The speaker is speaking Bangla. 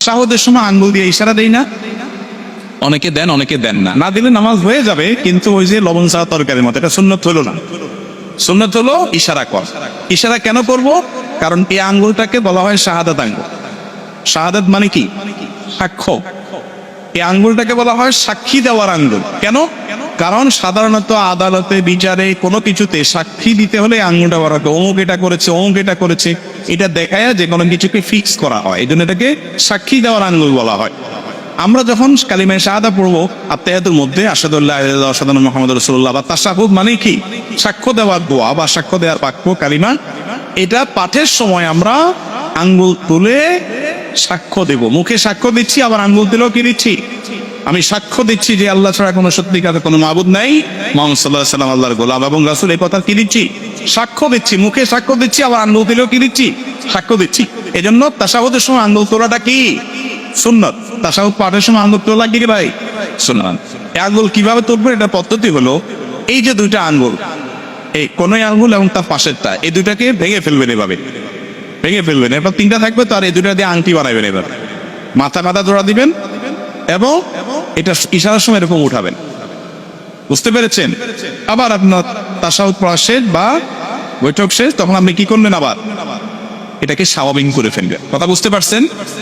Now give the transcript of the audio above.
শাহাদাতের সময় আঙ্গুল দিয়ে ইশারা দেই না? অনেকে দেন, অনেকে দেন না। না দিলে নামাজ হয়ে যাবে, কিন্তু ওই যে লবণ চা তরকারির মতো, এটা সুন্নত হলো না। সুন্নত হলো ইশারা কর। ইশারা কেন করব? কারণ এই আঙ্গুলটাকে বলা হয় শাহাদাত আঙ্গুল। শাহাদাত মানে কি? সাক্ষ্য। এই আঙ্গুলটাকে বলা হয় সাক্ষী দেওয়ার আঙ্গুল। কেন? কারণ সাধারণত আদালতে, বিচারে, কোনো কিছুতে সাক্ষী দিতে হলে আঙ্গুলটা বলা হয় অমুক এটা করেছে, অমুক এটা করেছে, এটা দেখায় যে কোনো কিছুকে ফিক্স করা হয়। এই জন্য এটাকে সাক্ষী দেওয়ার আঙ্গুল বলা হয়। আমরা যখন কালিমায়ে শাহাদা পড়বো আত্তাহিয়াতুর মধ্যে, আশহাদু আল্লা ইলাহা ইল্লাল্লাহ ওয়া আশহাদু আন্না মুহাম্মাদুর রাসূলুল্লাহ, বা তাশাহুদ মানে কি? সাক্ষ্য দেওয়ার দোয়া বা সাক্ষ্য দেওয়ার বাক্য কালিমা। এটা পাঠের সময় আমরা আঙ্গুল তুলে সাক্ষ্য দেব। মুখে সাক্ষ্য দিচ্ছি, আবার আঙ্গুল তুলেও কি দিচ্ছি? আমি সাক্ষ্য দিচ্ছি যে আল্লাহ ছাড়া কোনো সত্যিকারের কোনো মাবুদ নাই, মুহাম্মদ সাল্লাল্লাহু আলাইহি ওয়াসাল্লাম আল্লাহর গোলাম এবং রাসূল। এই কথা কি দিচ্ছি? সাক্ষ্য দিচ্ছি। মুখে সাক্ষ্য দিচ্ছি, আবার আঙ্গুল তুলেও কি দিচ্ছি? সাক্ষ্য দিচ্ছি। এজন্য তাশাহুদের সময় আঙ্গুল তোলাটা কি? সুন্নাত। তাশাহুদ পাঠের সময় আঙ্গুল তোলা কি ভাই? সুন্নাত। এই আঙ্গুল কিভাবে তুলবেন? এটা পদ্ধতি হলো, এই যে দুইটা আঙ্গুল, এই কোনই আঙ্গুল এবং তার পাশেরটা, এই দুইটাকে ভেঙে ফেলবেন। এভাবে ভেঙে ফেলবেন। এরপর তিনটা থাকবে, তো আর এই দুইটা দিয়ে আংটি বানাবেন। এবার মাথা জোড়া দিবেন এবং এটা ইশারার সময় এরকম উঠাবেন। বুঝতে পেরেছেন? আবার আপনার তাশাহুদ পড়া শেষ বা বৈঠক শেষ, তখন আপনি কি করলেন? আবার এটাকে স্বাভাবিক করে ফেলবেন। কথা বুঝতে পারছেন?